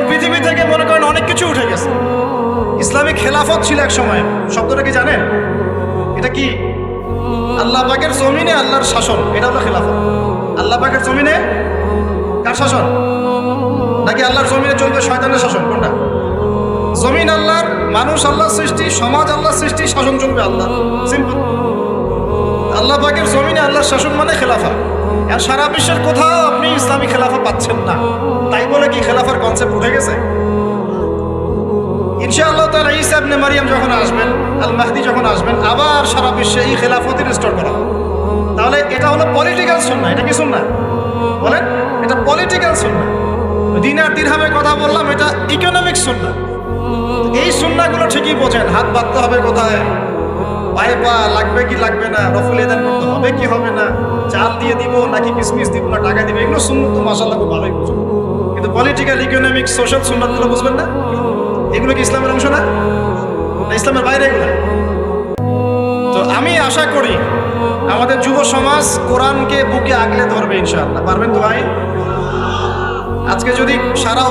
পৃথিবী থেকে মনে করেন অনেক কিছু উঠে গেছে। ইসলামিক খেলাফত ছিল এক সময়, শব্দটা কি জানেন? এটা কি? আল্লাহ পাকের জমিনে আল্লাহর শাসন, এটা হলো খেলাফত। আল্লাহ পাকের জমিনে কার শাসন? নাকি আল্লাহর জমিনে চলবে শয়তানের শাসন? কোনটা? জমিন আল্লাহর, মানুষ আল্লাহর সৃষ্টি, সমাজ আল্লাহর সৃষ্টি, শাসন চলবে আল্লাহ। সিম্পল। আল্লাহ পাকের জমিনে আল্লাহর শাসন মানে খেলাফা। আর সারা বিশ্বের কোথাও আপনি ইসলামী খেলাফা পাচ্ছেন না। তাই বলে কি খেলাফার কনসেপ্ট উঠে গেছে? ইনশাআল্লাহ তাআলা ঈসা ইবনে মারইয়াম যখন আসবেন, আল মাহদি যখন আসবেন, আবার সারা বিশ্বে এই খেলাফত রিস্টোর করা হবে। তাহলে এটা হলো পলিটিক্যাল সুন্নাহ। এটা কি সুন্নাহ? বলেন, এটা পলিটিক্যাল সুন্নাহ। দিনার দিরহামের কথা বললাম, এটা ইকোনমিক সুন্নাহ। এই সুন্নাহগুলো ঠিকই বোঝেন। হাত বাঁধতে হবে কোথায়, পায়ে পা লাগবে কি লাগবে না, রফুল এদান করতে হবে কি হবে না, চাল দিয়ে দিব নাকি কিসমিস দিব না টাকা দিব, এগুলো সুন্নাহ তো মাশাআল্লাহ খুব ভালোই বুঝুন। কিন্তু পলিটিক্যাল, ইকোনমিক, সোশ্যাল সুন্নাহগুলো বুঝবেন না। এগুলো কি ইসলামের অংশ না? ইসলামের বাইরে এগুলো। তো আমি আশা করি আমাদের যুব সমাজ কোরআনকে বুকে আগলে ধরবে ইনশাআল্লাহ। পারবেন তো ভাই? আজকে যদি সারা